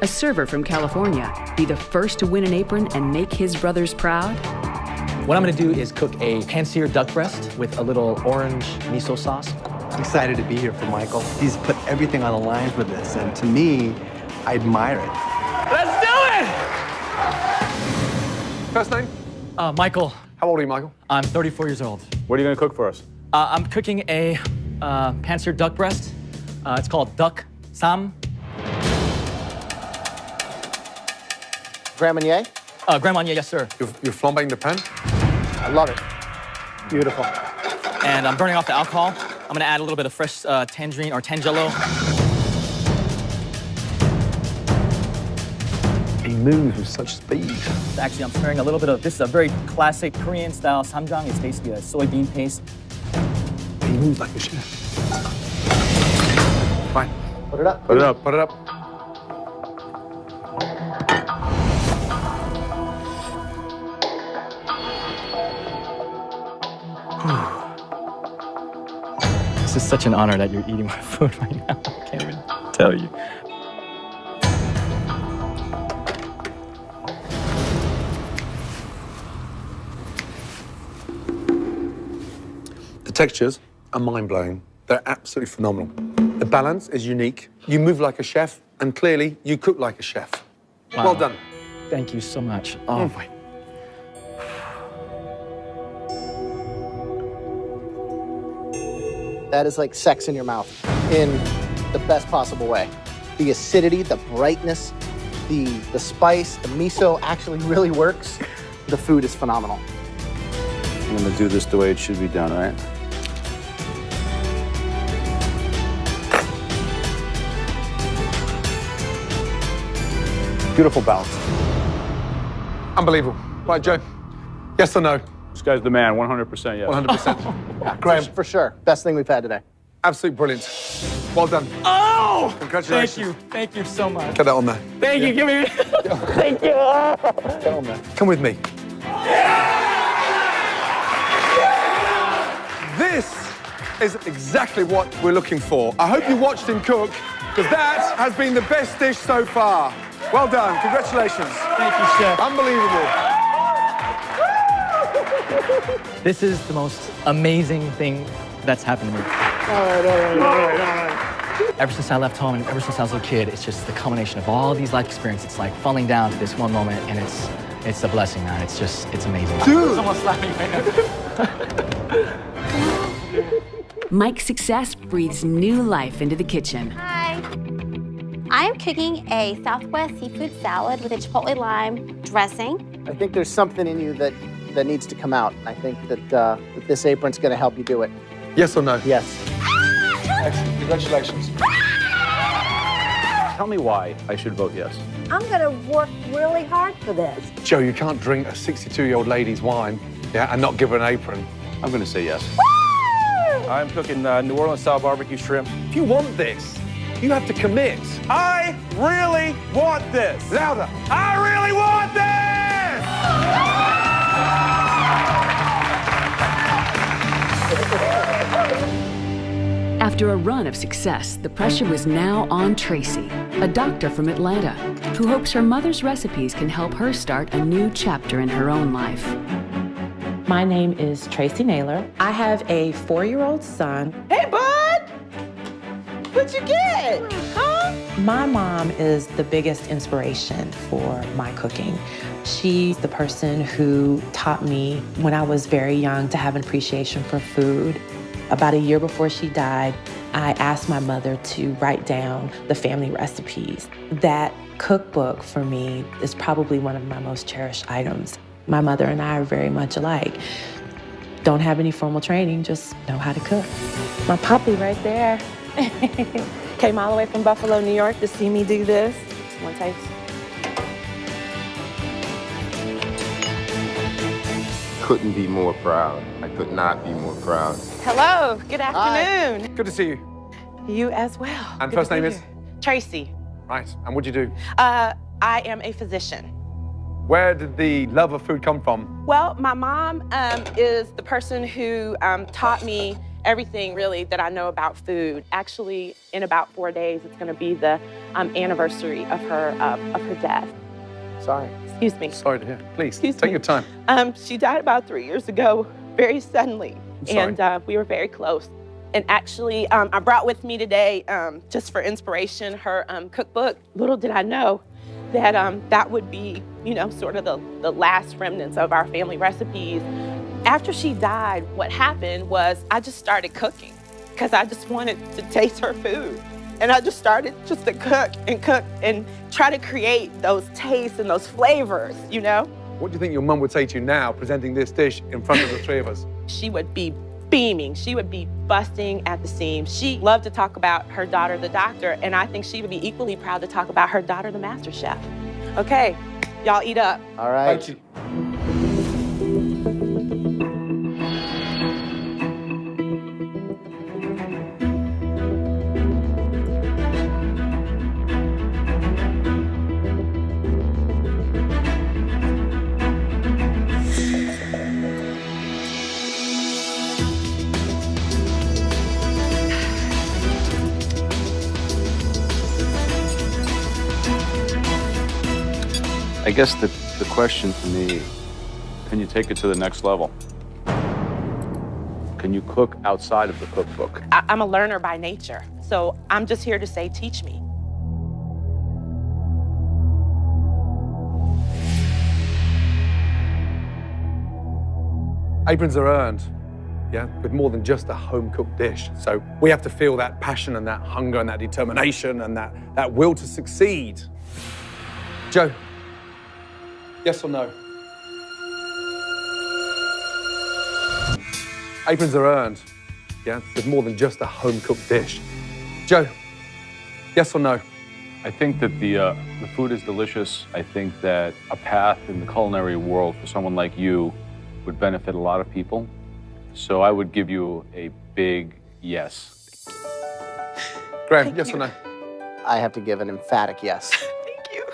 a server from California, be the first to win an apron and make his brothers proud? What I'm gonna do is cook a pan-seared duck breast with a little orange miso sauce. I'm excited to be here for Michael. He's put everything on the line for this, and to me, I admire it. Let's do it! First name? Michael. How old are you, Michael? I'm 34 years old. What are you gonna cook for us? I'm cooking a pan-seared duck breast. It's called duck sam. Grand Marnier? Grand Marnier, yes, sir. You're flambéing the pan? I love it. Beautiful. And I'm burning off the alcohol. I'm gonna add a little bit of fresh tangerine or tangelo. He moves with such speed. Actually, I'm smearing a little bit of, this is a very classic Korean-style samjang. It's basically a soybean paste. He moves like a chef. Fine. Put it up. Put it up. Put it up. This is such an honor that you're eating my food right now. I can't even tell you. The textures are mind-blowing. They're absolutely phenomenal. The balance is unique. You move like a chef, and clearly you cook like a chef. Wow. Well done. Thank you so much. Oh, my. That is like sex in your mouth in the best possible way. The acidity, the brightness, the spice, the miso actually really works. The food is phenomenal. I'm gonna do this the way it should be done, right? Beautiful balance. Unbelievable. Right, Joe? Yes or no? This guy's the man, 100% yes. 100%. Yeah, Graham, for sure. Best thing we've had today. Absolutely brilliant. Well done. Oh! Congratulations. Thank you. Thank you so much. Get that on there. Thank you. Give me. Thank you. Get on there. Come with me. This is exactly what we're looking for. I hope you watched him cook, because that has been the best dish so far. Well done. Congratulations. Thank you, Chef. Unbelievable. This is the most amazing thing that's happened to me. All right. Ever since I left home and ever since I was a little kid, it's just the culmination of all these life experiences. It's like falling down to this one moment, and it's a blessing, man. It's amazing. Dude! Someone slapped me right now. Mike's success breathes new life into the kitchen. Hi. I'm cooking a Southwest seafood salad with a chipotle lime dressing. I think there's something in you that needs to come out. I think that this apron's going to help you do it. Yes or no? Yes. Excellent. Congratulations. Tell me why I should vote yes. I'm going to work really hard for this. Joe, you can't drink a 62-year-old lady's wine, and not give her an apron. I'm gonna say yes. I'm cooking New Orleans style barbecue shrimp. If you want this, you have to commit. I really want this. Louder. I really want this! After a run of success, the pressure was now on Tracy, a doctor from Atlanta, who hopes her mother's recipes can help her start a new chapter in her own life. My name is Tracy Naylor. I have a 4-year-old son. Hey, bud! What'd you get? Huh? My mom is the biggest inspiration for my cooking. She's the person who taught me when I was very young to have an appreciation for food. About a year before she died, I asked my mother to write down the family recipes. That cookbook for me is probably one of my most cherished items. My mother and I are very much alike. Don't have any formal training, just know how to cook. My puppy right there. Came all the way from Buffalo, New York to see me do this. One taste. Couldn't be more proud. I could not be more proud. Hello, good afternoon. Good to see you. You as well. And Good first to be name is? here. Tracy. Right. And what do you do? I am a physician. Where did the love of food come from? Well, my mom is the person who taught me everything really that I know about food. Actually, in about 4 days, it's gonna be the anniversary of her death. Sorry. Excuse me. Sorry to hear. Please, Excuse take me. your time. She died about 3 years ago, very suddenly. I'm sorry. And we were very close. And actually, I brought with me today, just for inspiration, her cookbook. Little did I know that that would be, you know, sort of the last remnants of our family recipes. After she died, what happened was I just started cooking because I just wanted to taste her food. And I just started just to cook and try to create those tastes and those flavors, you know? What do you think your mum would say to you now, presenting this dish in front of the three of us? She would be beaming. She would be busting at the seams. She loved to talk about her daughter, the doctor, and I think she would be equally proud to talk about her daughter, the MasterChef. Okay, y'all eat up. All right. Thank you. I guess the question to me, can you take it to the next level? Can you cook outside of the cookbook? I'm a learner by nature, so I'm just here to say, teach me. Aprons are earned, yeah, with more than just a home-cooked dish. So we have to feel that passion and that hunger and that determination and that will to succeed. Joe, yes or no? Aprons are earned, yeah, with more than just a home-cooked dish. Joe, yes or no? I think that the food is delicious. I think that a path in the culinary world for someone like you would benefit a lot of people. So I would give you a big yes. Graham, yes or no? I have to give an emphatic yes. Thank you.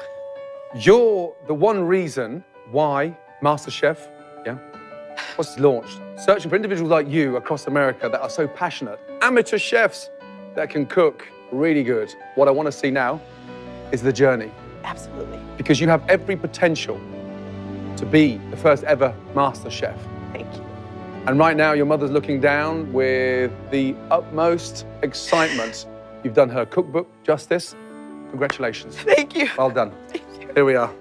You're the one reason why MasterChef, yeah, was launched. Searching for individuals like you across America that are so passionate, amateur chefs that can cook really good. What I want to see now is the journey. Absolutely. Because you have every potential to be the first ever MasterChef. Thank you. And right now, your mother's looking down with the utmost excitement. You've done her cookbook justice. Congratulations. Thank you. Well done. Thank you. Here we are.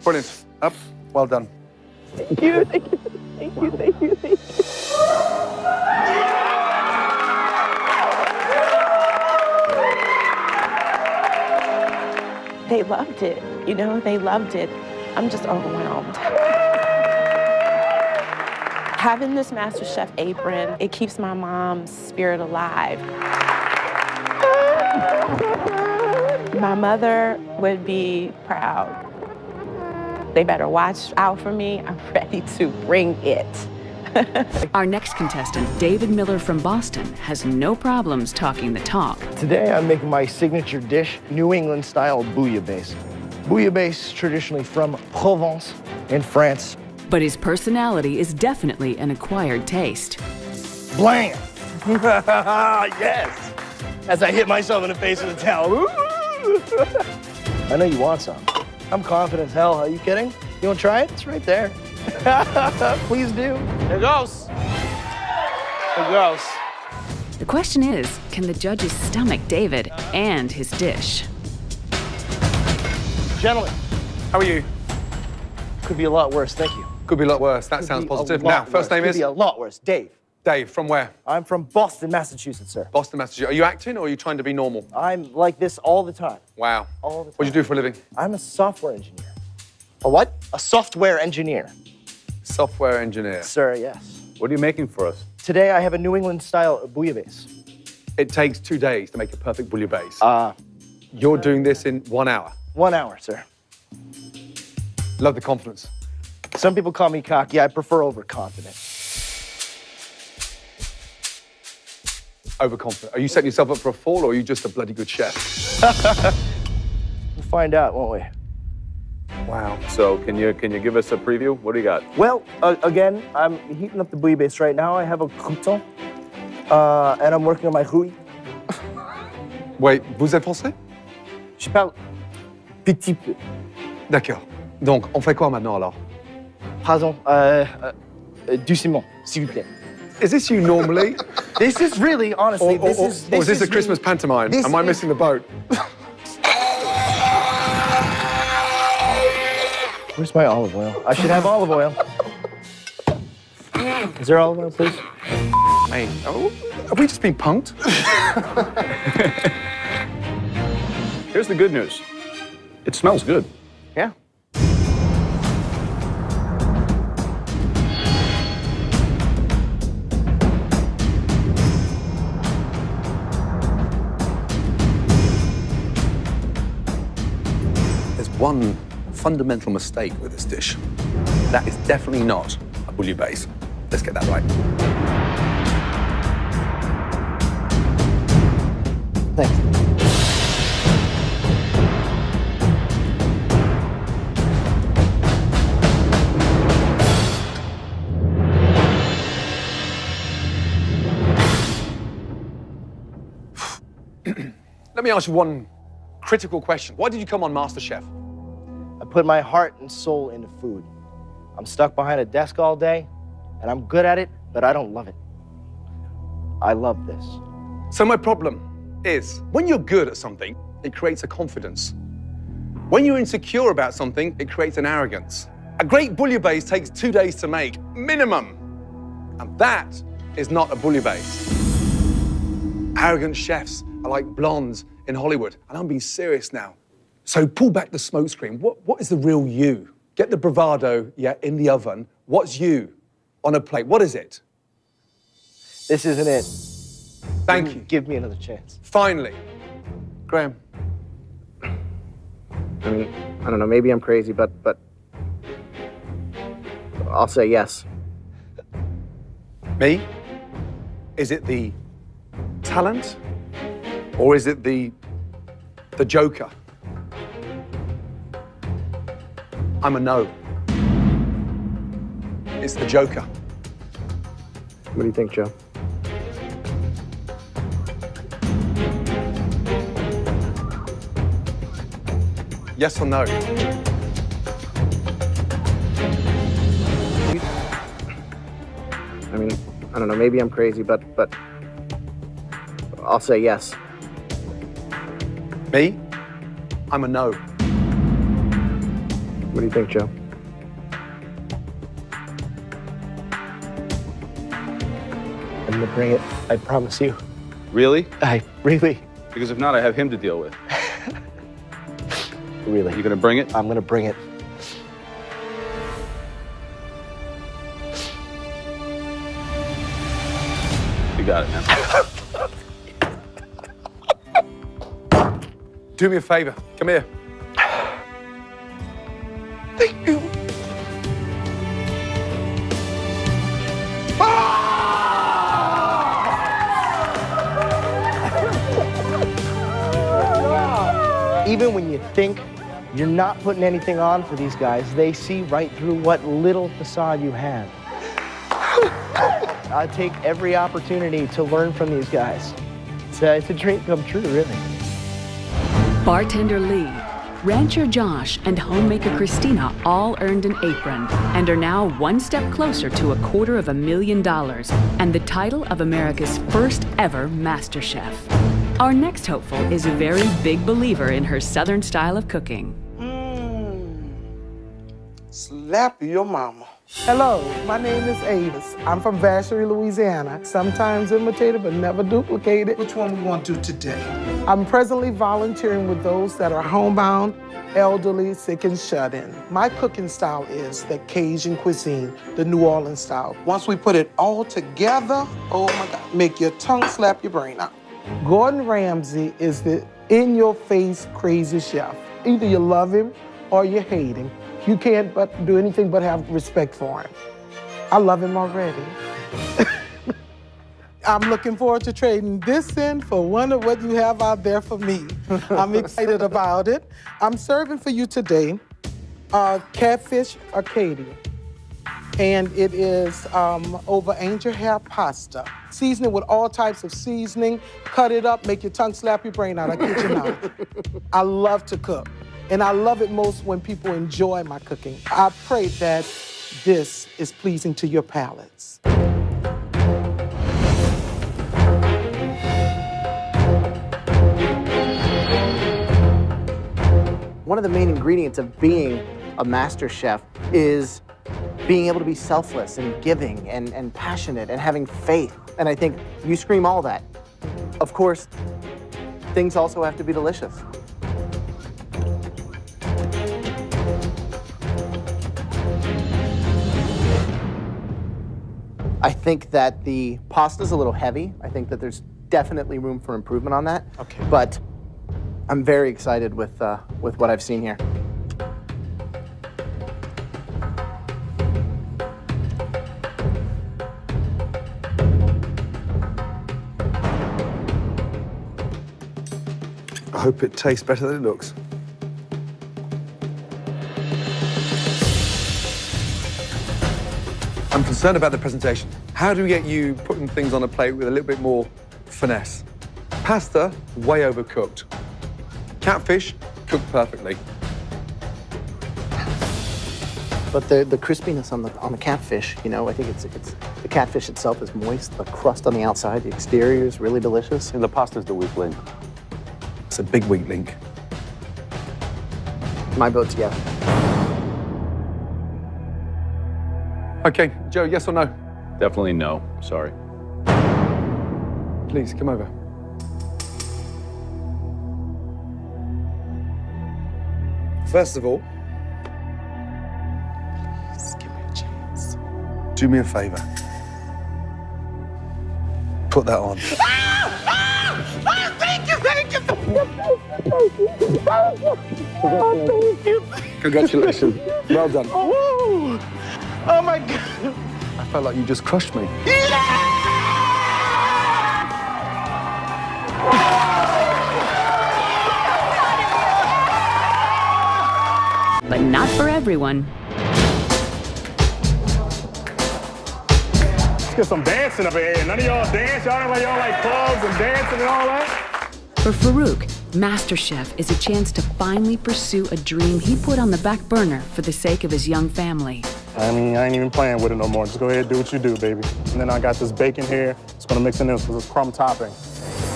Brilliant. Up. Well done. Thank you. Thank you. Thank you. Thank you. Thank you. They loved it. You know, they loved it. I'm just overwhelmed. Having this MasterChef apron, it keeps my mom's spirit alive. My mother would be proud. They better watch out for me. I'm ready to bring it. Our next contestant, David Miller from Boston, has no problems talking the talk. Today I'm making my signature dish, New England style bouillabaisse. Bouillabaisse traditionally from Provence in France. But his personality is definitely an acquired taste. Blam! Yes! As I hit myself in the face with a towel. I know you want some. I'm confident as hell. Are you kidding? You want to try it? It's right there. Please do. Here goes. Here goes. The question is, can the judges stomach David and his dish? Gentlemen, How are you? could be a lot worse. Thank you. Could be a lot worse. That Could sounds be positive. a lot Now, first worse. name Could is? be a lot worse. Dave. Dave, from where? I'm from Boston, Massachusetts, sir. Boston, Massachusetts. Are you acting or are you trying to be normal? I'm like this all the time. Wow. All the time. What do you do for a living? I'm a software engineer. A what? A software engineer. Software engineer. Sir, yes. What are you making for us? Today I have a New England style bouillabaisse. It takes 2 days to make a perfect bouillabaisse. Ah. You're doing this in 1 hour. 1 hour, sir. Love the confidence. Some people call me cocky. I prefer overconfident. Overconfident. Are you setting yourself up for a fall or are you just a bloody good chef? We'll find out, won't we? Wow. So can you give us a preview? What do you got? Well, again, I'm heating up the bouillabaisse right now. I have a crouton. And I'm working on my rouille. Wait, vous êtes français? Je parle petit peu. D'accord. Donc, on fait quoi maintenant alors? Pardon, doucement, s'il vous plaît. Is this you normally? This is really, honestly, or is this a Christmas pantomime? Am I missing the boat? Where's my olive oil? I should have olive oil. Is there olive oil, please? Mate, have we just been punked? Here's the good news. It smells good. Yeah. There's one fundamental mistake with this dish. That is definitely not a bouillabaisse. Let's get that right. Thanks. Let me ask you one critical question. Why did you come on MasterChef? I put my heart and soul into food. I'm stuck behind a desk all day, and I'm good at it, but I don't love it. I love this. So my problem is, when you're good at something, it creates a confidence. When you're insecure about something, it creates an arrogance. A great bouillabaisse takes 2 days to make, minimum. And that is not a bouillabaisse. Arrogant chefs are like blondes in Hollywood, and I'm being serious now. So pull back the smoke screen. What is the real you? Get the bravado, in the oven. What's you on a plate? What is it? This isn't it. Thank you. Give me another chance. Finally. Graham. I mean, I don't know, maybe I'm crazy, but I'll say yes. Me? Is it the talent? Or is it the joker? I'm a no. It's the joker. What do you think, Joe? Yes or no? I mean, I don't know, maybe I'm crazy, but I'll say yes. Me? I'm a no. What do you think, Joe? I'm gonna bring it, I promise you. Really? Really. Because if not, I have him to deal with. Really. You gonna bring it? I'm gonna bring it. You got it, man. Do me a favor. Come here. Thank you. Even when you think you're not putting anything on for these guys, they see right through what little facade you have. I take every opportunity to learn from these guys. It's a dream come true, really. Bartender Lee, rancher Josh, and homemaker Christina all earned an apron and are now one step closer to $250,000 and the title of America's first ever MasterChef. Our next hopeful is a very big believer in her Southern style of cooking. Slap your mama. Hello, my name is Avis. I'm from Vacherie, Louisiana. Sometimes imitated, but never duplicated. Which one we want to do today? I'm presently volunteering with those that are homebound, elderly, sick, and shut-in. My cooking style is the Cajun cuisine, the New Orleans style. Once we put it all together, oh my God, make your tongue slap your brain out. Gordon Ramsay is the in-your-face crazy chef. Either you love him or you hate him. You can't but do anything but have respect for him. I love him already. I'm looking forward to trading this in for one of what you have out there for me. I'm excited about it. I'm serving for you today catfish Arcadia. And it is over angel hair pasta. Season it with all types of seasoning. Cut it up, make your tongue slap your brain out. I kid you not. I love to cook. And I love it most when people enjoy my cooking. I pray that this is pleasing to your palates. One of the main ingredients of being a master chef is being able to be selfless and giving and passionate and having faith. And I think you scream all that. Of course, things also have to be delicious. I think that the pasta's a little heavy. I think that there's definitely room for improvement on that. Okay. But I'm very excited with what I've seen here. I hope it tastes better than it looks. I'm concerned about the presentation. How do we get you putting things on a plate with a little bit more finesse? Pasta, way overcooked. Catfish, cooked perfectly. But the crispiness on the catfish, you know, I think it's the catfish itself is moist. The crust on the outside, the exterior is really delicious. And the pasta's the weak link. It's a big weak link. My vote's yes. Okay, Joe, yes or no? Definitely no, sorry. Please, come over. First of all, Just give me a chance. do me a favor. Put that on. Thank you, thank you, thank you, thank you, thank you. Oh, thank you. Congratulations. Well done. Oh my God. I felt like you just crushed me. But not for everyone. Let's get some dancing up in here. None of y'all dance? Y'all like clubs and dancing and all that? For Farouk, MasterChef is a chance to finally pursue a dream he put on the back burner for the sake of his young family. I mean, I ain't even playing with it no more. Just go ahead and do what you do, baby. And then I got this bacon here. It's gonna mix in this with this crumb topping.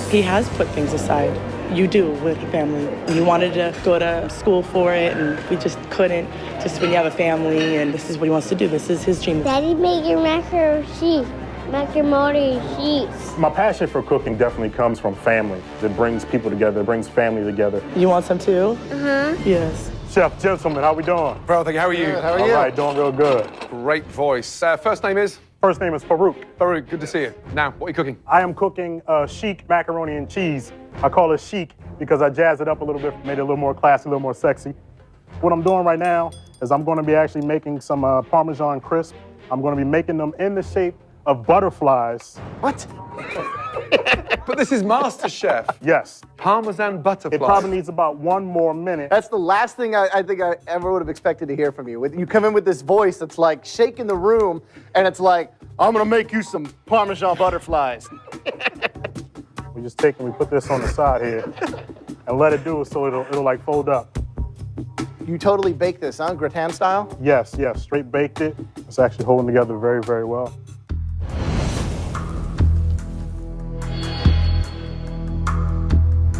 He has put things aside. You do with a family. You wanted to go to school for it, and we just couldn't. Just when you have a family, and this is what he wants to do. This is his dream. Daddy making macaroni and cheese. Macaroni and cheese. My passion for cooking definitely comes from family. It brings people together. It brings family together. You want some too? Uh-huh. Yes. Chef, gentlemen, how we doing? Bro, thank you. How are you? Good, how are you? All right, doing real good. Great voice. First name is? First name is Farouk. Farouk, good to see you. Now, what are you cooking? I am cooking chic macaroni and cheese. I call it chic because I jazz it up a little bit, made it a little more classy, a little more sexy. What I'm doing right now is I'm going to be actually making some Parmesan crisp. I'm going to be making them in the shape of butterflies. What? But this is MasterChef. Yes. Parmesan butterflies. It probably needs about 1 more minute. That's the last thing I think I ever would have expected to hear from you. You come in with this voice that's like shaking the room, and it's like, I'm gonna make you some Parmesan butterflies. We just take and we put this on the side here and let it do it so it'll like fold up. You totally baked this, huh? Gratin style? Yes, yes, straight baked it. It's actually holding together very, very well.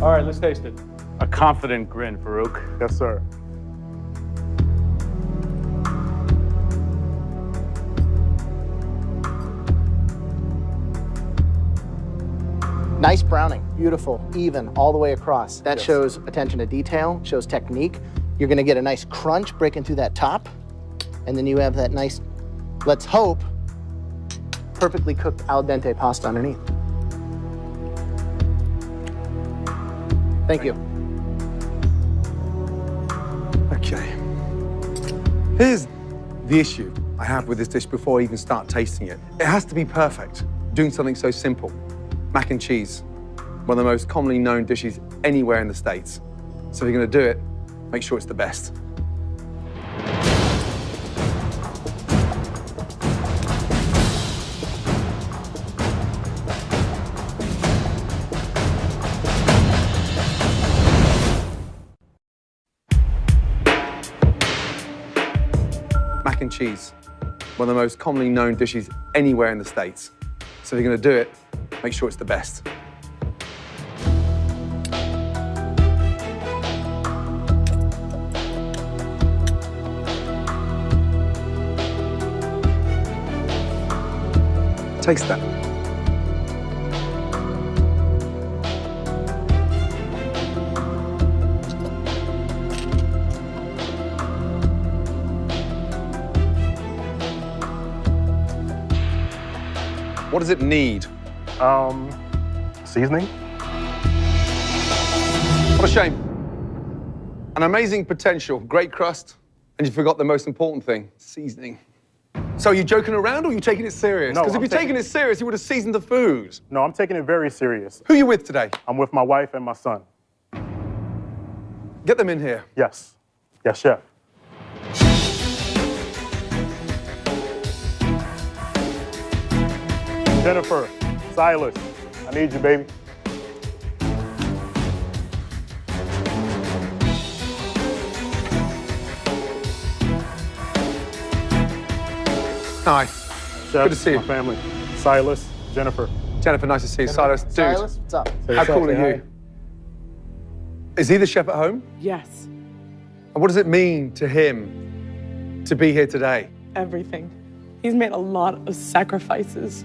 All right, let's taste it. A confident grin, Farouk. Yes, sir. Nice browning, beautiful, even, all the way across. That Yes. shows attention to detail, shows technique. You're gonna get a nice crunch breaking through that top, and then you have that nice, let's hope, perfectly cooked al dente pasta underneath. Thank you. Okay. Here's the issue I have with this dish before I even start tasting it. It has to be perfect, doing something so simple. Mac and cheese, one of the most commonly known dishes anywhere in the States. So if you're gonna do it, make sure it's the best. mac and cheese, one of the most commonly known dishes anywhere in the States. So if you're gonna do it, make sure it's the best. Taste that. What does it need? Seasoning. What a shame. An amazing potential, great crust, and you forgot the most important thing, seasoning. So are you joking around or are you taking it serious? No, Because if you're taking it serious, you would have seasoned the food. No, I'm taking it very serious. Who are you with today? I'm with my wife and my son. Get them in here. Yes. Yes, chef. Jennifer, Silas, I need you, baby. Hi. Chef, Good to see you. my family. Silas, Jennifer. Jennifer, nice to see you. Silas, dude. Silas, what's up? How cool are you? Is he the chef at home? Yes, And what does it mean to him to be here today? everything. He's made a lot of sacrifices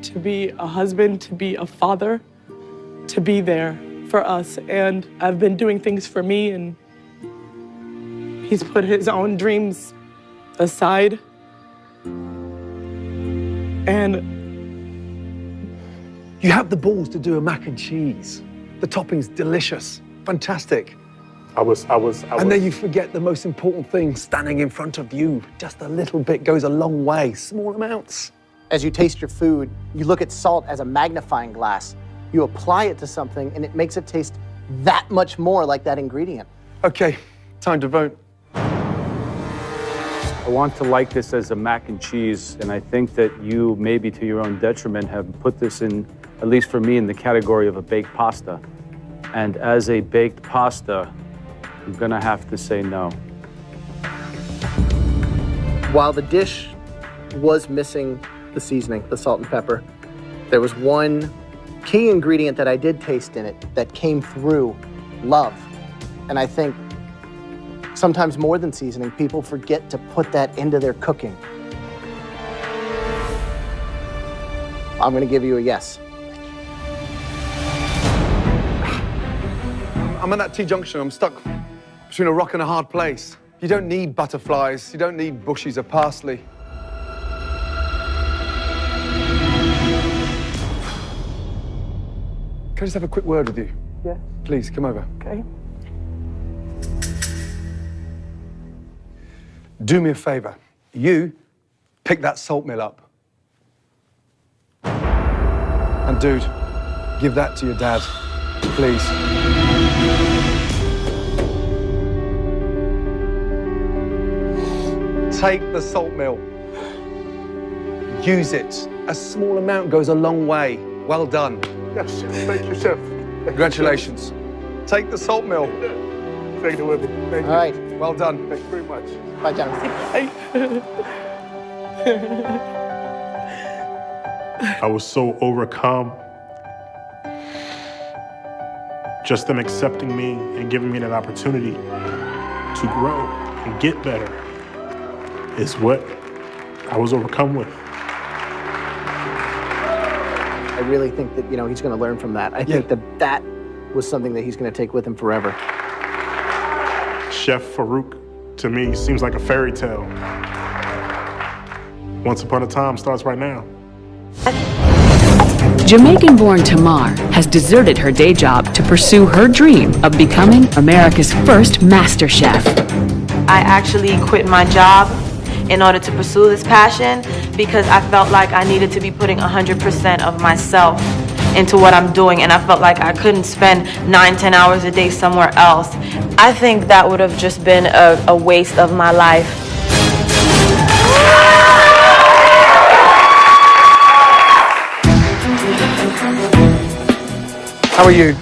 to be a husband, to be a father, to be there for us. And I've been doing things for me, and he's put his own dreams aside. And you have the balls to do a mac and cheese. The topping's delicious, fantastic. And then you forget the most important thing standing in front of you. Just a little bit goes a long way, small amounts. As you taste your food, you look at salt as a magnifying glass. You apply it to something and it makes it taste that much more like that ingredient. Okay, time to vote. I want to like this as a mac and cheese, and I think that you, maybe to your own detriment, have put this in, at least for me, in the category of a baked pasta. And as a baked pasta, I'm gonna have to say no. While the dish was missing the seasoning, the salt and pepper, there was one key ingredient that I did taste in it that came through: love. And I think sometimes more than seasoning, people forget to put that into their cooking. I'm gonna give you a yes. I'm at that T-junction. I'm stuck between a rock and a hard place. You don't need butterflies. You don't need bushes of parsley. Can I just have a quick word with you? yeah, Please, come over. okay. Do me a favor. You pick that salt mill up. And dude, give that to your dad, please. Take the salt mill. Use it. A small amount goes a long way. Well done. Yes, chef. Thank you, chef. Congratulations. Take the salt mill. Take it with me. Thank you. All right. Well done. Thank you very much. Bye, Jonathan. I was so overcome. Just them accepting me and giving me that opportunity to grow and get better is what I was overcome with. I really think that, he's gonna learn from that. I think that was something that he's gonna take with him forever. Chef Farouk, to me, seems like a fairy tale. Once upon a time starts right now. Jamaican-born Tamar has deserted her day job to pursue her dream of becoming America's first MasterChef. I actually quit my job in order to pursue this passion because I felt like I needed to be putting 100% of myself into what I'm doing, and I felt like I couldn't spend 9-10 hours a day somewhere else. I think that would have just been a waste of my life. How are you?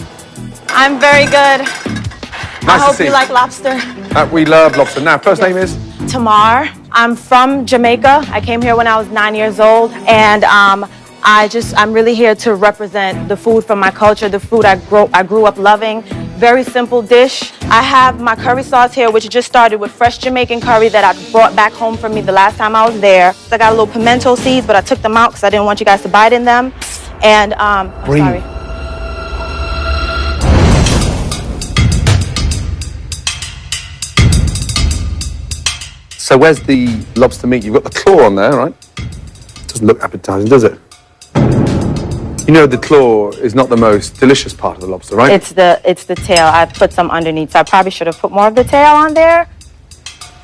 I'm very good. Nice I hope to see you like lobster. We love lobster. Now, first name is? Tamar. I'm from Jamaica. I came here when I was 9 years old, and I'm really here to represent the food from my culture, the food I grew up loving. Very simple dish. I have my curry sauce here, which just started with fresh Jamaican curry that I brought back home for me the last time I was there. I got a little pimento seeds, but I took them out because I didn't want you guys to bite in them. And I'm sorry. So where's the lobster meat? You've got the claw on there, right? Doesn't look appetizing, does it? You know the claw is not the most delicious part of the lobster, right? It's the tail. I put some underneath, so I probably should have put more of the tail on there.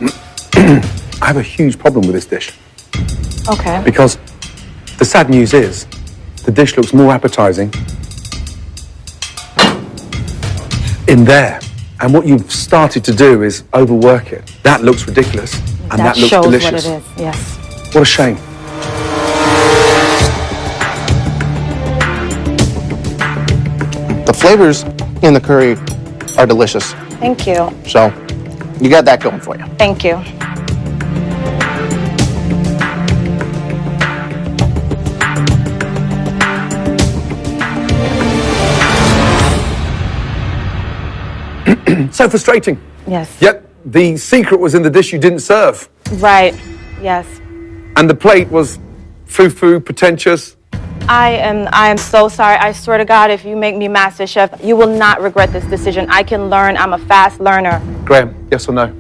I have a huge problem with this dish. Okay. Because the sad news is, the dish looks more appetizing in there. And what you've started to do is overwork it. That looks ridiculous, and that looks delicious. That shows what it is, yes. What a shame. The flavors in the curry are delicious. Thank you. So you got that going for you. Thank you. So frustrating. Yes. Yet the secret was in the dish you didn't serve. Right. Yes. And the plate was foo-foo, pretentious. I am so sorry. I swear to God, if you make me MasterChef, you will not regret this decision. I can learn. I'm a fast learner. Graham, yes or no?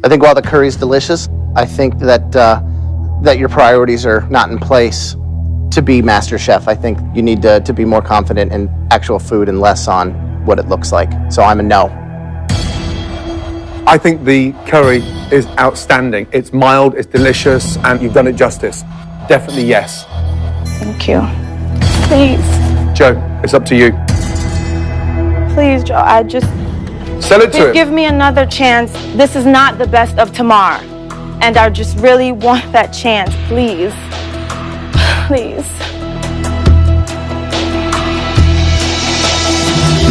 I think while the curry's delicious, I think that that your priorities are not in place to be MasterChef. I think you need to be more confident in actual food and less on what it looks like. So I'm a no. I think the curry is outstanding. It's mild, it's delicious, and you've done it justice. Definitely yes. Thank you. Please. Joe, it's up to you. Please, Joe, Sell it to him. Give me another chance. This is not the best of tomorrow. And I just really want that chance, please. Please.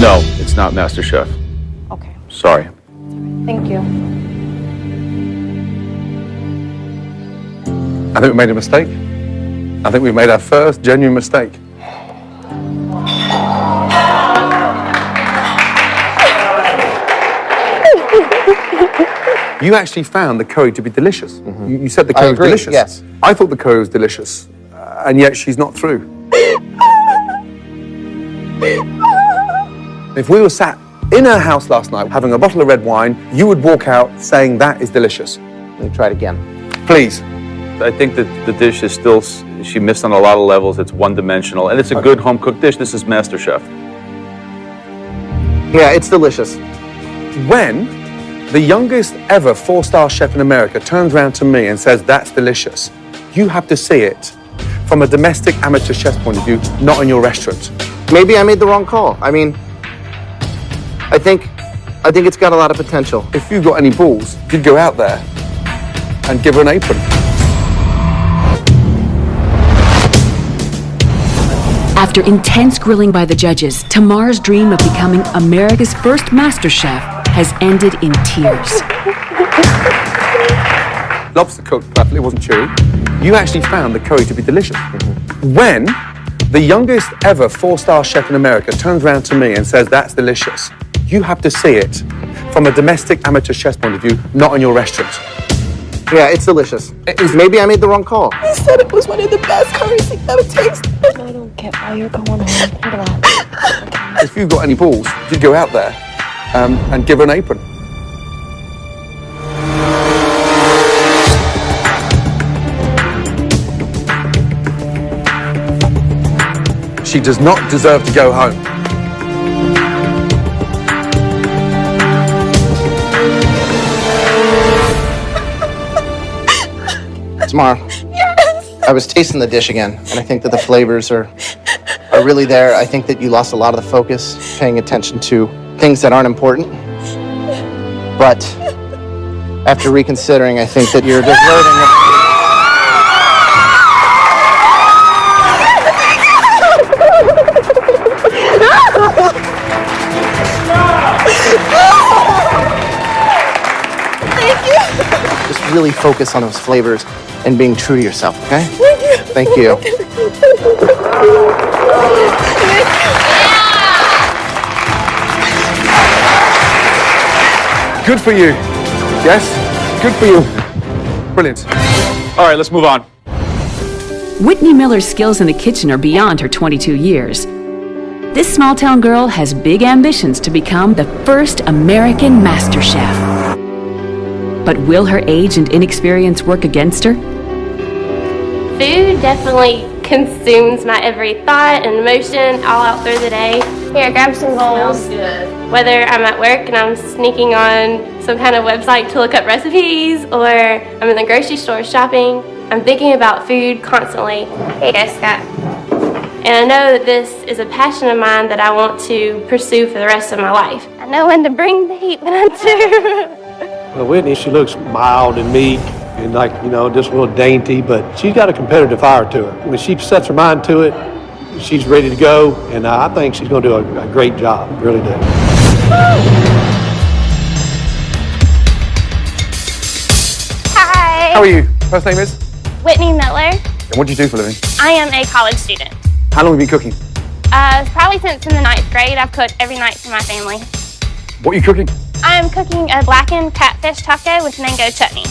No, it's not MasterChef. Okay. Sorry. Thank you. I think we made a mistake. I think we made our first genuine mistake. You actually found the curry to be delicious. Mm-hmm. You said the curry was delicious. Yes. I thought the curry was delicious, and yet she's not through. If we were sat in her house last night having a bottle of red wine, you would walk out saying that is delicious. Let me try it again. Please. I think that the dish is still, she missed on a lot of levels. It's one-dimensional, and it's a good home-cooked dish. This is MasterChef. Yeah, it's delicious. When the youngest ever 4-star chef in America turns around to me and says, that's delicious, you have to see it from a domestic amateur chef's point of view, not in your restaurant. Maybe I made the wrong call. I mean, I think it's got a lot of potential. If you've got any balls, you'd go out there and give her an apron. After intense grilling by the judges, Tamar's dream of becoming America's first MasterChef has ended in tears. Lobster cooked perfectly, it wasn't chewy. You actually found the curry to be delicious. Mm-hmm. When the youngest ever 4-star chef in America turns around to me and says, that's delicious, you have to see it from a domestic amateur chef's point of view, not in your restaurant. Yeah, it's delicious. Maybe I made the wrong call. You said it was one of the best curries you've ever tasted. I don't get why you're going on. Okay. If you've got any balls, you'd go out there and give her an apron. She does not deserve to go home. Tamara. Yes. I was tasting the dish again, and I think that the flavors are really there. I think that you lost a lot of the focus, paying attention to things that aren't important. But after reconsidering, I think that you're diverting it. Thank you. Just really focus on those flavors and being true to yourself, okay? Thank you. Good for you. Yes, good for you. Brilliant. All right, let's move on. Whitney Miller's skills in the kitchen are beyond her 22 years. This small-town girl has big ambitions to become the first American MasterChef. But will her age and inexperience work against her? Food definitely consumes my every thought and emotion all out through the day. Here, grab some bowls. Smells good. Whether I'm at work and I'm sneaking on some kind of website to look up recipes, or I'm in the grocery store shopping, I'm thinking about food constantly. Here you go, Scott. And I know that this is a passion of mine that I want to pursue for the rest of my life. I know when to bring the heat when I'm too. Well, Whitney, she looks mild and meek and just real dainty, but she's got a competitive fire to her. When she sets her mind to it, she's ready to go, and I think she's going to do a great job, really do. Hi. How are you? First name is? Whitney Miller. And what do you do for a living? I am a college student. How long have you been cooking? Probably since in the 9th grade. I've cooked every night for my family. What are you cooking? I'm cooking a blackened catfish taco with mango chutney.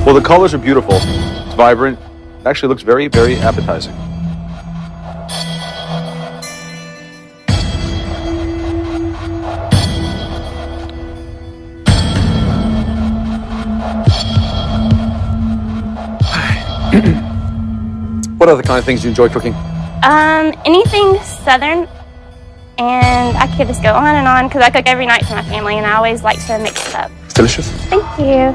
Well, the colors are beautiful. It's vibrant. It actually looks very, very appetizing. What other kind of things do you enjoy cooking? Anything southern, and I could just go on because I cook every night for my family, and I always like to mix it up. It's delicious. Thank you.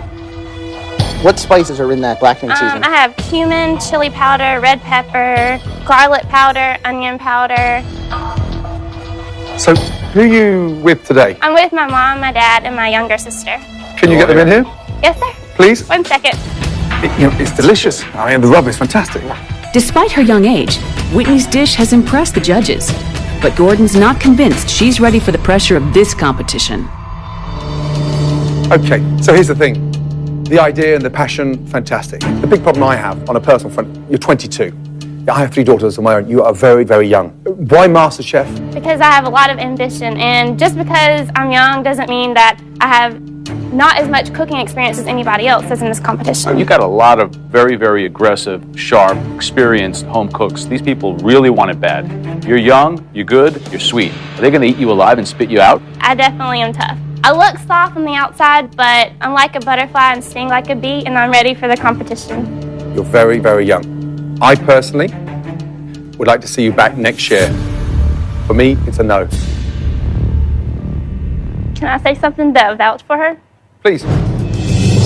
What spices are in that blackening seasoning? I have cumin, chili powder, red pepper, garlic powder, onion powder. So, who are you with today? I'm with my mom, my dad, and my younger sister. Can you get them in here? Yes, sir. Please? 1 second. It's delicious. I mean, the rub is fantastic. Despite her young age, Whitney's dish has impressed the judges. But Gordon's not convinced she's ready for the pressure of this competition. Okay, so here's the thing. The idea and the passion, fantastic. The big problem I have on a personal front, you're 22. I have 3 daughters of my own. You are very, very young. Why MasterChef? Because I have a lot of ambition, and just because I'm young doesn't mean that I have not as much cooking experience as anybody else that's in this competition. You got a lot of very, very aggressive, sharp, experienced home cooks. These people really want it bad. You're young, you're good, you're sweet. Are they gonna eat you alive and spit you out? I definitely am tough. I look soft on the outside, but I'm like a butterfly and sting like a bee, and I'm ready for the competition. You're very, very young. I personally would like to see you back next year. For me, it's a no. Can I say something to vouch for her? Please.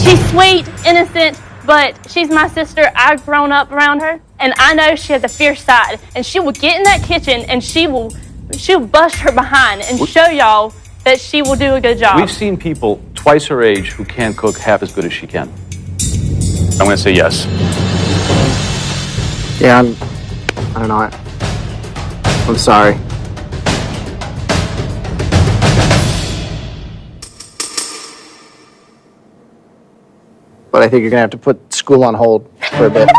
She's sweet, innocent, but she's my sister. I've grown up around her, and I know she has a fierce side, and she will get in that kitchen and she'll bust her behind and show y'all that she will do a good job. We've seen people twice her age who can't cook half as good as she can. I'm gonna say yes. Yeah, I don't know. I'm sorry. But I think you're gonna have to put school on hold for a bit.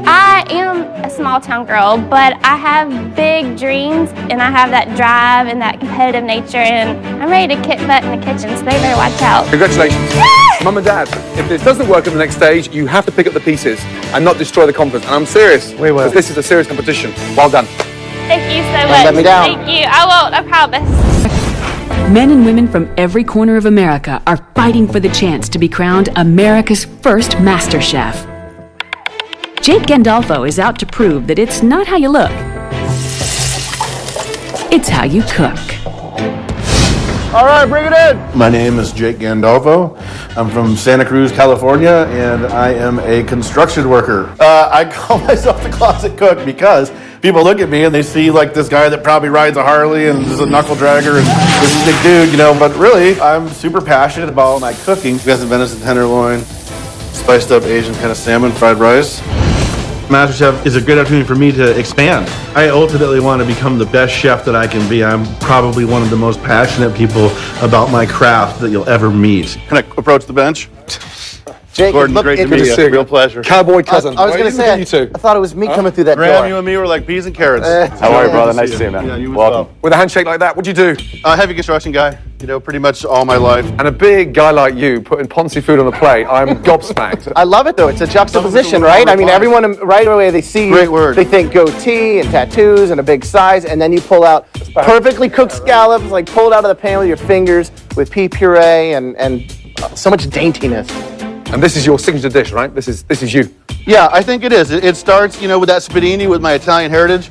I am a small town girl, but I have big dreams, and I have that drive and that competitive nature, and I'm ready to kick butt in the kitchen, so they better watch out. Congratulations. Mum and Dad, if this doesn't work at the next stage, you have to pick up the pieces and not destroy the confidence. And I'm serious, because this is a serious competition. Well done. Thank you so Don't much. let me down. Thank you. I won't, I promise. Men and women from every corner of America are fighting for the chance to be crowned America's first MasterChef. Jake Gandolfo is out to prove that it's not how you look, it's how you cook. All right, bring it in. My name is Jake Gandolfo. I'm from Santa Cruz, California, and I am a construction worker. I call myself the closet cook because people look at me and they see like this guy that probably rides a Harley and is a knuckle dragger and this is a big dude, you know, but really I'm super passionate about my cooking. We got some venison tenderloin, spiced up Asian kind of salmon, fried rice. MasterChef is a great opportunity for me to expand. I ultimately want to become the best chef that I can be. I'm probably one of the most passionate people about my craft that you'll ever meet. Can I approach the bench? Jake, Gordon, great to meet you. Real pleasure. Cowboy cousin. I was going to say, I thought it was me coming through that Graham, door. you and me were like peas and carrots. How are you, brother? Nice to see you, man. Yeah, you as Welcome. well. With a handshake like that, what'd you do? Heavy construction guy, you know, pretty much all my life. And a big guy like you putting Ponzi food on a plate, I'm gobsmacked. I love it though. It's a juxtaposition, right? I mean, everyone right away they see Great word. They think goatee and tattoos and a big size, and then you pull out perfectly cooked scallops, like pulled out of the pan with your fingers, with pea puree and so much daintiness. And this is your signature dish, right? This is you. Yeah, I think it is. It starts, you know, with that spadini with my Italian heritage.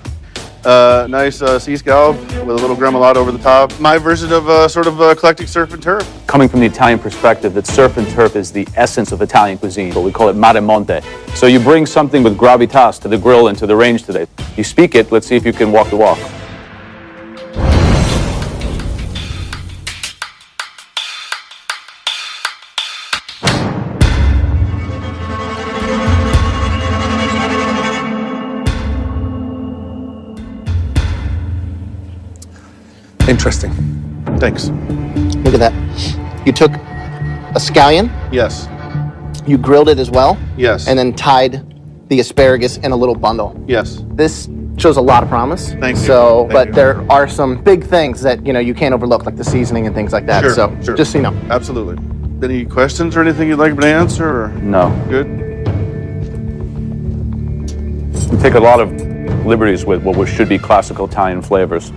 Nice sea scallop with a little gremolata over the top. My version of sort of eclectic surf and turf. Coming from the Italian perspective, that surf and turf is the essence of Italian cuisine, but we call it mare monte. So you bring something with gravitas to the grill and to the range today. You speak it, let's see if you can walk the walk. Interesting. Thanks. Look at that. You took a scallion. Yes. You grilled it as well. Yes. And then tied the asparagus in a little bundle. Yes. This shows a lot of promise. Thank you. So, Thank you. there are some big things that you can't overlook, like the seasoning and things like that. Sure, So, sure. just so you know. Absolutely. Any questions or anything you'd like me to answer? Or? No. Good. We take a lot of liberties with what should be classical Italian flavors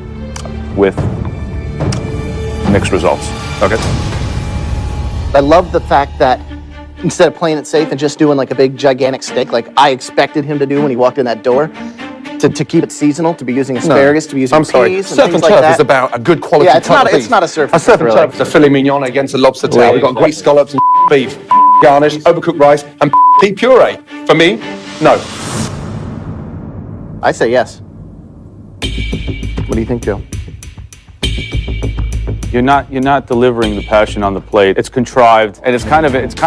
with mixed results. Okay. I love the fact that instead of playing it safe and just doing like a big gigantic steak, like I expected him to do when he walked in that door, to keep it seasonal, to be using asparagus, to be using I'm sorry. peas and Surf and things turf like that. is about a good quality Yeah, it's cut not. of beef. It's not a surf. A surf and really. turf is a filet mignon against a lobster tail. We've got great scallops and beef, garnish, overcooked rice, and pea puree. For me, no. I say yes. What do you think, Joe? You're not delivering the passion on the plate. It's contrived, and it's kind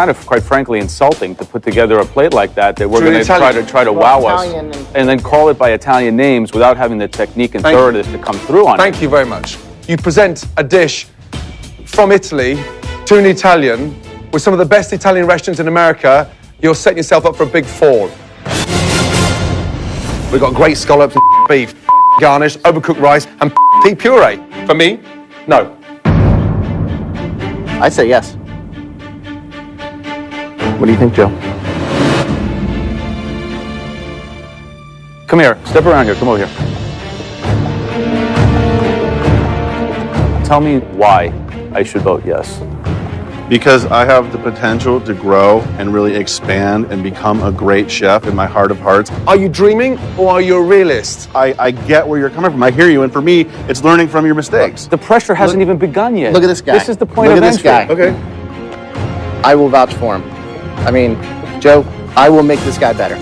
of quite frankly insulting to put together a plate like that we're going to try to wow us, and then call it by Italian names without having the technique and thoroughness to come through on it. Thank you very much. You present a dish from Italy to an Italian with some of the best Italian restaurants in America. You're setting yourself up for a big fall. We've got great scallops and beef, garnish, overcooked rice, and pea puree. For me, no. I say yes. What do you think, Joe? Come here, step around here, come over here. Tell me why I should vote yes. Because I have the potential to grow and really expand and become a great chef in my heart of hearts. Are you dreaming or are you a realist? I get where you're coming from. I hear you. And for me, it's learning from your mistakes. The pressure hasn't even begun yet. Look at this guy. This is the point Look of at this entry. guy. Okay. I will vouch for him. I mean, Joe, I will make this guy better.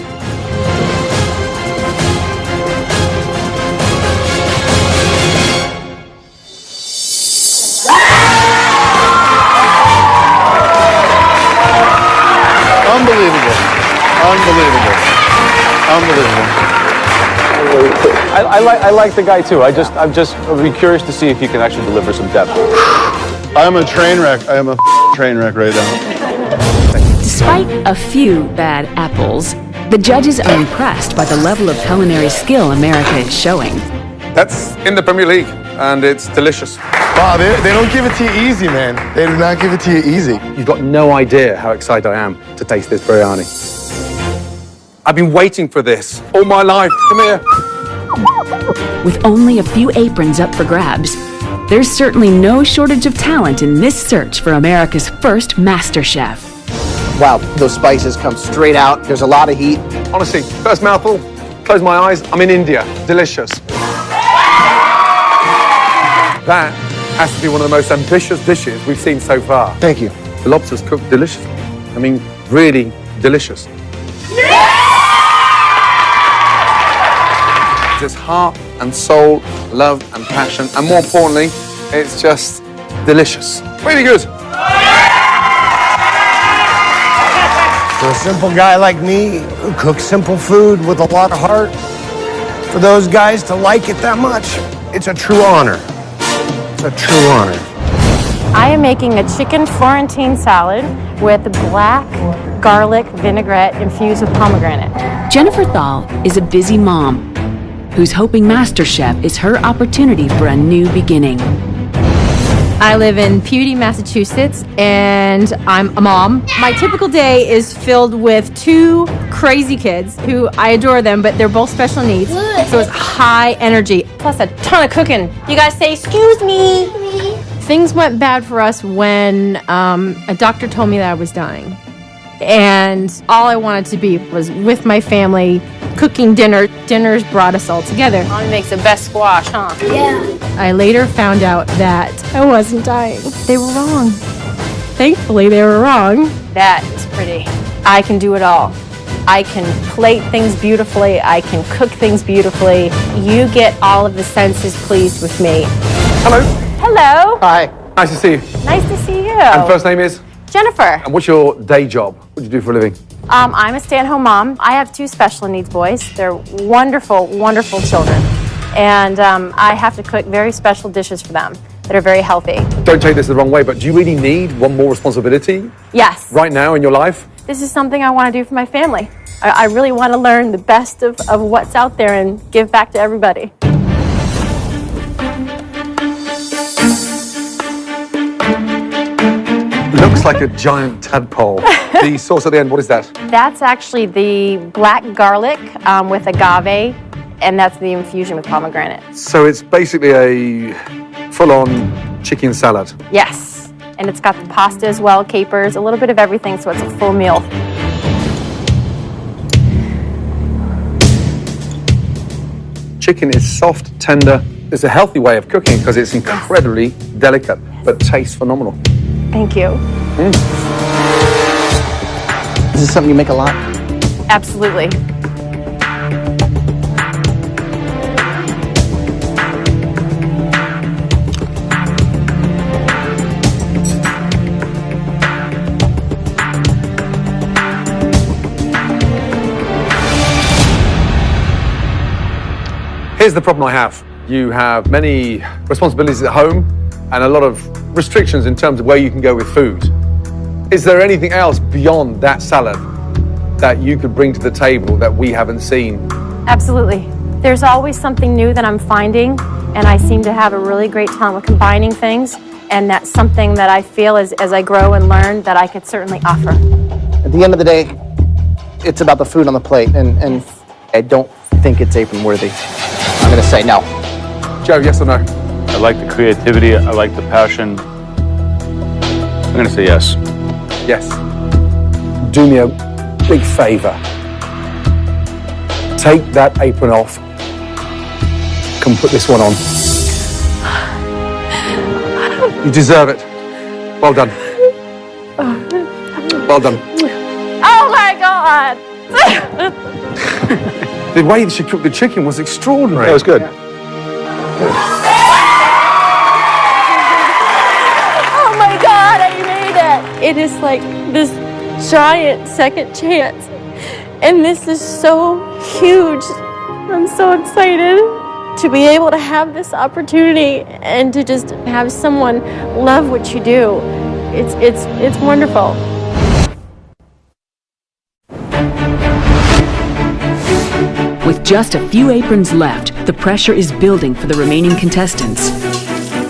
Unbelievable. I like the guy too. I'd be curious to see if you can actually deliver some depth. I'm a train wreck. I am a train wreck right now. Despite a few bad apples, the judges are impressed by the level of culinary skill America is showing. That's in the Premier League, and it's delicious. Wow, they don't give it to you easy, man. They do not give it to you easy. You've got no idea how excited I am to taste this biryani. I've been waiting for this all my life. Come here. With only a few aprons up for grabs, there's certainly no shortage of talent in this search for America's first MasterChef. Wow, those spices come straight out. There's a lot of heat. Honestly, first mouthful, close my eyes, I'm in India. Delicious. That has to be one of the most ambitious dishes we've seen so far. Thank you. The lobster's cooked delicious. I mean, really delicious. There's heart and soul, love and passion, and more importantly, it's just delicious. Really good. For a simple guy like me who cooks simple food with a lot of heart, for those guys to like it that much, it's a true honor. It's a true honor. I am making a chicken Florentine salad with black garlic vinaigrette infused with pomegranate. Jennifer Thal is a busy mom who's hoping MasterChef is her opportunity for a new beginning. I live in Pewdie, Massachusetts, and I'm a mom. My typical day is filled with two crazy kids who I adore them, but they're both special needs. So it's high energy, plus a ton of cooking. You guys say, excuse me. Things went bad for us when a doctor told me that I was dying. And all I wanted to be was with my family, cooking dinner. Dinners brought us all together. Mommy makes the best squash, huh? Yeah. I later found out that I wasn't dying. They were wrong. Thankfully, they were wrong. That is pretty. I can do it all. I can plate things beautifully. I can cook things beautifully. You get all of the senses pleased with me. Hello. Hello. Hi. Nice to see you. Nice to see you. And first name is? Jennifer. And what's your day job? What do you do for a living? I'm a stay-at-home mom. I have two special needs boys. They're wonderful, wonderful children. And I have to cook very special dishes for them that are very healthy. Don't take this the wrong way, but do you really need one more responsibility? Yes. Right now in your life? This is something I want to do for my family. I really want to learn the best of what's out there and give back to everybody. Looks like a giant tadpole. The sauce at the end, what is that? That's actually the black garlic with agave, and that's the infusion with pomegranate. So it's basically a full-on chicken salad. Yes, and it's got the pasta as well, capers, a little bit of everything, so it's a full meal. Chicken is soft, tender. It's a healthy way of cooking because it's incredibly delicate, but tastes phenomenal. Thank you. Is this something you make a lot? Absolutely. Here's the problem I have. You have many responsibilities at home and a lot of restrictions in terms of where you can go with food. Is there anything else beyond that salad that you could bring to the table that we haven't seen? Absolutely. There's always something new that I'm finding, and I seem to have a really great time with combining things, and that's something that I feel as I grow and learn that I could certainly offer. At the end of the day, it's about the food on the plate, and I don't think it's apron worthy. I'm gonna say no. Joe, yes or no? I like the creativity, I like the passion. I'm gonna say yes. Yes. Do me a big favor. Take that apron off. Come put this one on. You deserve it. Well done. Well done. Oh my God! The way that she cooked the chicken was extraordinary. That was good. Oh my God, I made it! It is like this giant second chance. And this is so huge. I'm so excited to be able to have this opportunity and to just have someone love what you do. It's wonderful. With just a few aprons left, the pressure is building for the remaining contestants.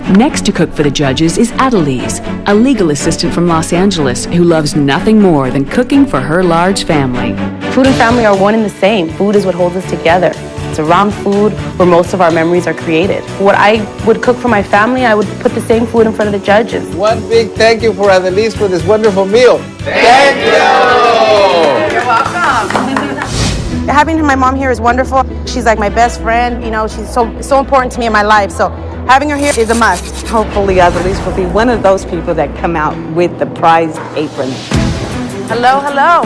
Next to cook for the judges is Adelise, a legal assistant from Los Angeles who loves nothing more than cooking for her large family. Food and family are one and the same. Food is what holds us together. It's around food where most of our memories are created. What I would cook for my family, I would put the same food in front of the judges. One big thank you for Adelise for this wonderful meal. Thank you! You're welcome. Having my mom here is wonderful. She's like my best friend. You know, she's so important to me in my life. So having her here is a must. Hopefully, Adelise will be one of those people that come out with the prize apron. Hello, hello.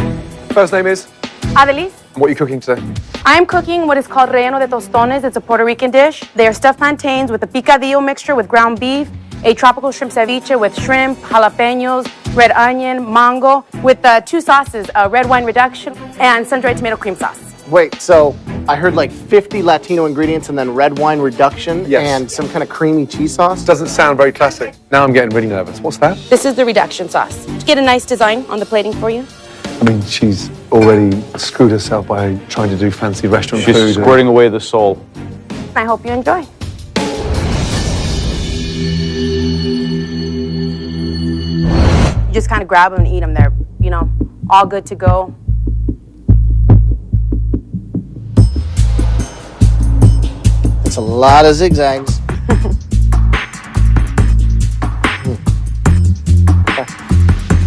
First name is? Adelise. What are you cooking today? I'm cooking what is called relleno de tostones. It's a Puerto Rican dish. They are stuffed plantains with a picadillo mixture with ground beef, a tropical shrimp ceviche with shrimp, jalapenos, red onion, mango, with 2 sauces, red wine reduction and sun-dried tomato cream sauce. Wait, so I heard like 50 Latino ingredients and then red wine reduction and some kind of creamy cheese sauce? Doesn't sound very classic. Now I'm getting really nervous. What's that? This is the reduction sauce. To get a nice design on the plating for you. I mean, she's already screwed herself by trying to do fancy restaurant food. She's squirting away the soul. I hope you enjoy. You just kind of grab them and eat them. They're, you know, all good to go. It's a lot of zigzags.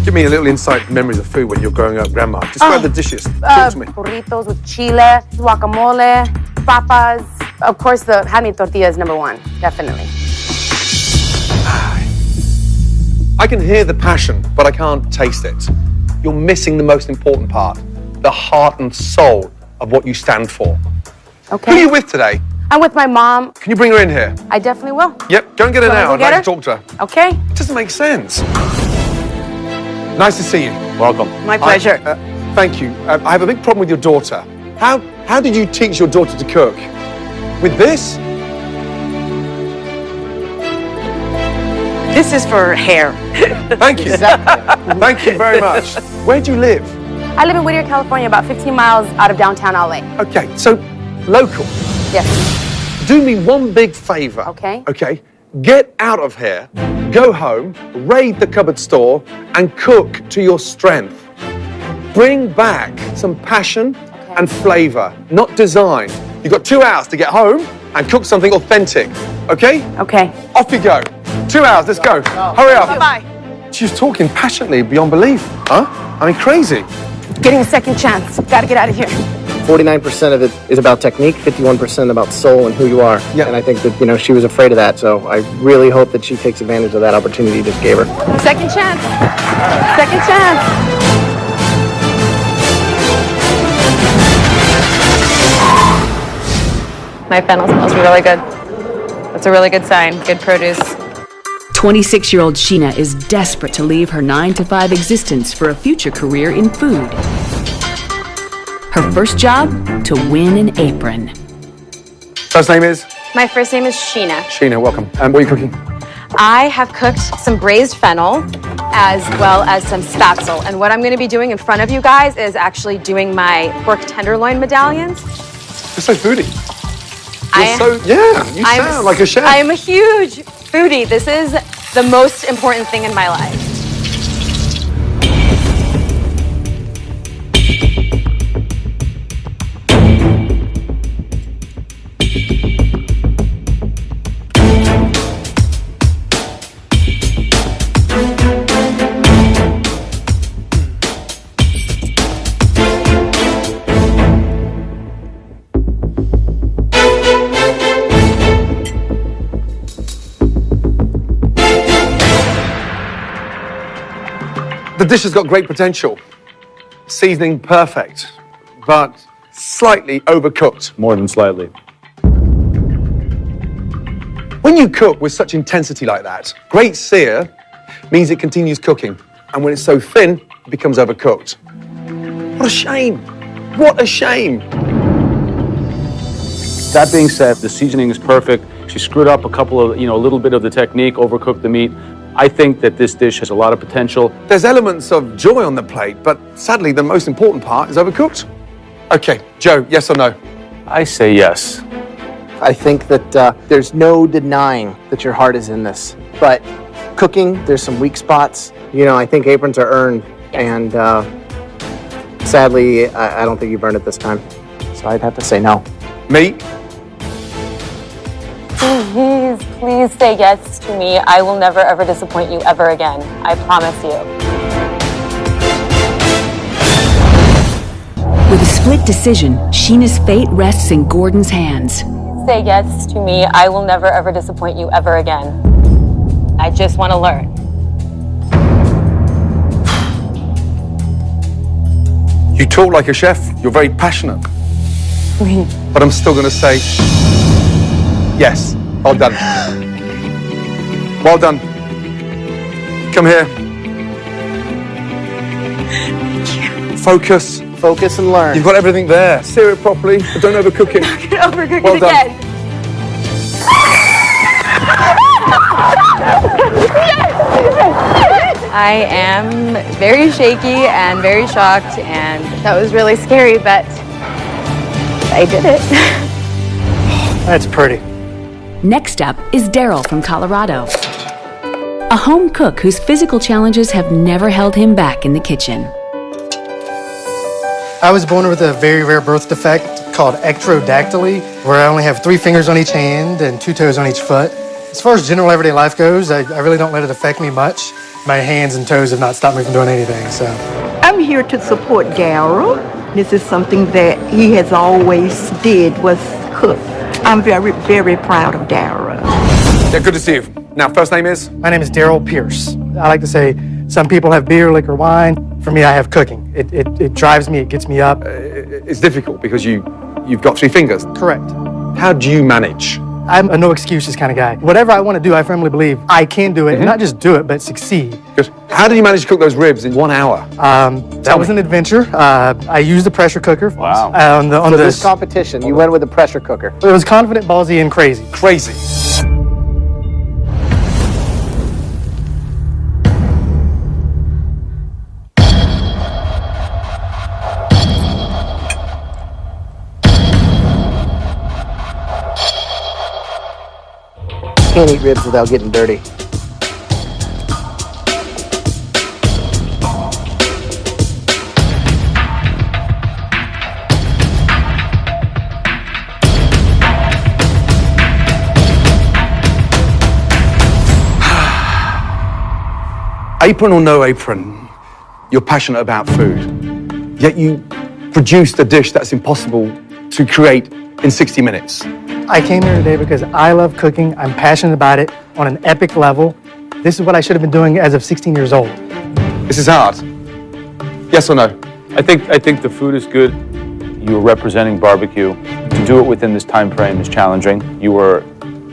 Give me a little insight memories of food when you're growing up, Grandma. Describe the dishes. Talk to me. Burritos with chile, guacamole, papas. Of course, the handmade tortilla is #1, definitely. I can hear the passion, but I can't taste it. You're missing the most important part, the heart and soul of what you stand for. Okay. Who are you with today? I'm with my mom. Can you bring her in here? I definitely will. Yep, go and get her Wanna now. go I'd get like her? to talk to her. Okay. It doesn't make sense. Nice to see you. Welcome. My pleasure. Thank you. I have a big problem with your daughter. How did you teach your daughter to cook? With this? This is for hair. Thank you. Thank you very much. Where do you live? I live in Whittier, California, about 15 miles out of downtown LA. Okay, so local. Yes. Do me one big favor. Okay. Okay. Get out of here, go home, raid the cupboard store, and cook to your strength. Bring back some passion and flavor, not design. You've got 2 hours to get home and cook something authentic. Okay? Okay. Off you go. 2 hours, let's go. Hurry up. Bye-bye. She's talking passionately beyond belief. Huh? I mean, crazy. Getting a second chance. Gotta get out of here. 49% of it is about technique, 51% about soul and who you are. Yeah. And I think that, you know, she was afraid of that. So I really hope that she takes advantage of that opportunity you just gave her. Second chance. Second chance. My fennel smells really good. That's a really good sign. Good produce. 26-year-old Sheena is desperate to leave her 9-to-5 existence for a future career in food. Her first job? To win an apron. First name is? My first name is Sheena. Sheena, welcome. And what are you cooking? I have cooked some braised fennel as well as some spatzel. And what I'm going to be doing in front of you guys is actually doing my pork tenderloin medallions. You're so foodie. You sound like a chef. I am a huge foodie. This is the most important thing in my life. The dish has got great potential. Seasoning perfect, but slightly overcooked. More than slightly. When you cook with such intensity like that, great sear means it continues cooking. And when it's so thin, it becomes overcooked. What a shame. What a shame. That being said, the seasoning is perfect. She screwed up a little bit of the technique, overcooked the meat. I think that this dish has a lot of potential. There's elements of joy on the plate, but sadly, the most important part is overcooked. Okay, Joe, yes or no? I say yes. I think that there's no denying that your heart is in this. But cooking, there's some weak spots. You know, I think aprons are earned. And sadly, I don't think you've earned it this time. So I'd have to say no. Me? Please say yes to me. I will never ever disappoint you ever again. I promise you. With a split decision, Sheena's fate rests in Gordon's hands. Say yes to me. I will never ever disappoint you ever again. I just want to learn. You talk like a chef. You're very passionate. But I'm still going to say yes. Well done. Well done. Come here. Focus. Focus and learn. You've got everything there. Sear it properly, but don't overcook it. Overcook Well it done. again. I am very shaky and very shocked, and that was really scary, but I did it. That's pretty. Next up is Daryl from Colorado. A home cook whose physical challenges have never held him back in the kitchen. I was born with a very rare birth defect called ectrodactyly, where I only have 3 fingers on each hand and 2 toes on each foot. As far as general everyday life goes, I really don't let it affect me much. My hands and toes have not stopped me from doing anything, so. I'm here to support Daryl. This is something that he has always did, was cook. I'm very, very proud of Daryl. Yeah, good to see you. Now, first name is? My name is Daryl Pierce. I like to say some people have beer, liquor, wine. For me, I have cooking. It drives me, it gets me up. It's difficult because you've got 3 fingers. Correct. How do you manage? I'm a no excuses kind of guy. Whatever I want to do, I firmly believe I can do it, and not just do it, but succeed. Good. How did you manage to cook those ribs in 1 hour? That was an adventure. I used a pressure cooker. Wow. On For this competition, you went with a pressure cooker. It was confident, ballsy, and crazy. Crazy. Can't eat ribs without getting dirty. Apron or no apron, you're passionate about food, yet you produced a dish that's impossible to create in 60 minutes. I came here today because I love cooking. I'm passionate about it on an epic level. This is what I should have been doing as of 16 years old. This is hard. Yes or no? I think the food is good. You were representing barbecue. To do it within this time frame is challenging. You were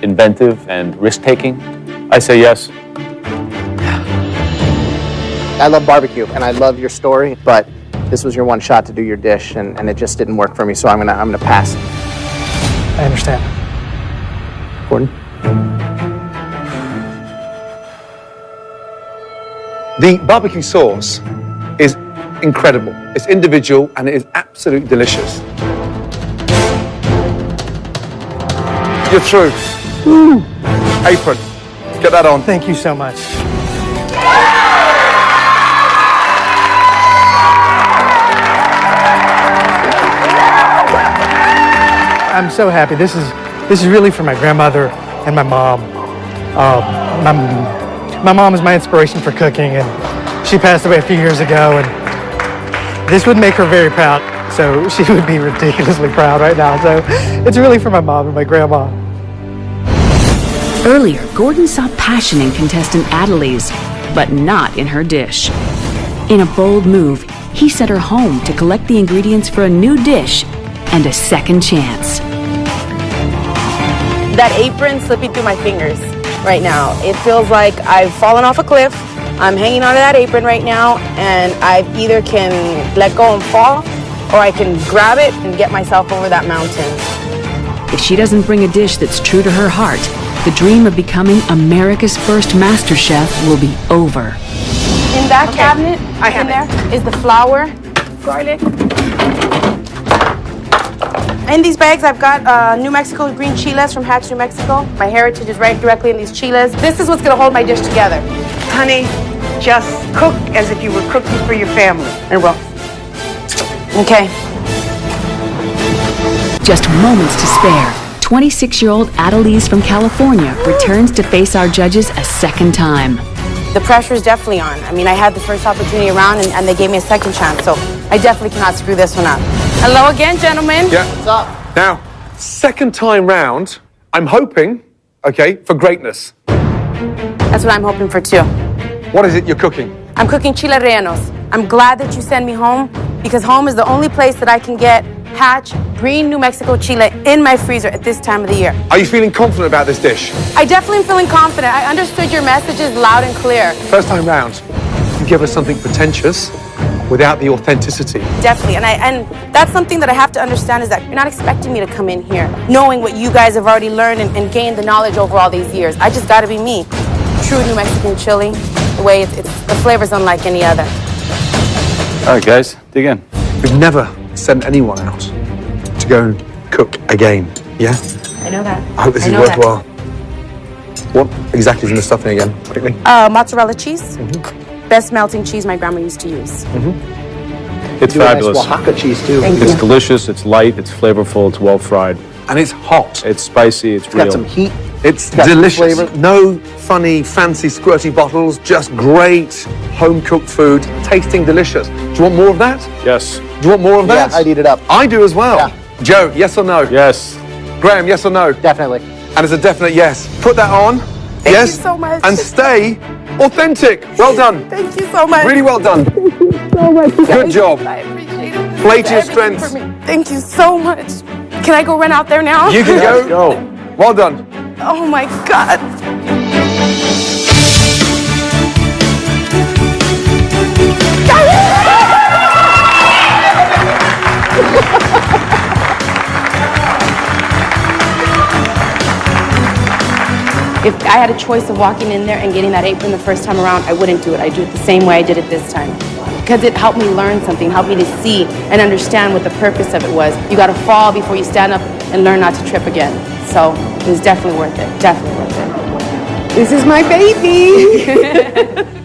inventive and risk-taking. I say yes. I love barbecue and I love your story, but this was your one shot to do your dish and it just didn't work for me, so I'm gonna pass. I understand. Gordon? The barbecue sauce is incredible. It's individual and it is absolutely delicious. You're through. Woo. Apron. Get that on. Thank you so much. I'm so happy. This is really for my grandmother and my mom. My mom is my inspiration for cooking, and she passed away a few years ago, and this would make her very proud. So she would be ridiculously proud right now. So it's really for my mom and my grandma. Earlier, Gordon saw passion in contestant Adelise, but not in her dish. In a bold move, he sent her home to collect the ingredients for a new dish and a second chance. That apron slipping through my fingers right now. It feels like I've fallen off a cliff. I'm hanging onto that apron right now, and I either can let go and fall, or I can grab it and get myself over that mountain. If she doesn't bring a dish that's true to her heart, the dream of becoming America's first MasterChef will be over. In that cabinet, in there, is the flour, garlic. In these bags, I've got New Mexico green chiles from Hatch, New Mexico. My heritage is right directly in these chiles. This is what's gonna hold my dish together. Honey, just cook as if you were cooking for your family. I will. Okay. Just moments to spare. 26-year-old Adelise from California returns to face our judges a second time. The pressure is definitely on. I mean, I had the first opportunity around, and they gave me a second chance, so I definitely cannot screw this one up. Hello again, gentlemen. Yeah. What's up? Now, second time round, I'm hoping, okay, for greatness. That's what I'm hoping for too. What is it you're cooking? I'm cooking chile rellenos. I'm glad that you sent me home, because home is the only place that I can get Hatch green New Mexico chile in my freezer at this time of the year. Are you feeling confident about this dish? I definitely am feeling confident. I understood your messages loud and clear. First time round, you give us something pretentious, without the authenticity. Definitely, and that's something that I have to understand is that you're not expecting me to come in here knowing what you guys have already learned and gained the knowledge over all these years. I just gotta be me. True New Mexican chili, the way the flavor's unlike any other. All right, guys, dig in. We've never sent anyone out to go and cook again, yeah? I know that. I hope this is worthwhile. What exactly is in the stuffing again, quickly? Mozzarella cheese. Best melting cheese my grandma used to use. It's fabulous. Nice Oaxaca cheese too. It's delicious, it's light, it's flavorful, it's well fried. And it's hot. It's spicy, it's real. Got some heat. It's got some delicious. flavor. No funny, fancy, squirty bottles, just great home-cooked food. Tasting delicious. Do you want more of that? Yes. Do you want more of that? Yeah, I'd eat it up. I do as well. Yeah. Joe, yes or no? Yes. Graham, yes or no? Definitely. And it's a definite yes. Put that on. Thank yes. you so much. And stay authentic. Well done. Thank you so much. Really well done. Thank you so much. You Good guys. job. I appreciate it. Play to your Everything strengths. for me. Thank you so much. Can I go run out there now? You can Yes, go. Well done. Oh my God. If I had a choice of walking in there and getting that apron the first time around, I wouldn't do it. I'd do it the same way I did it this time. Because it helped me learn something, helped me to see and understand what the purpose of it was. You gotta fall before you stand up and learn not to trip again. So it was definitely worth it, definitely worth it. This is my baby.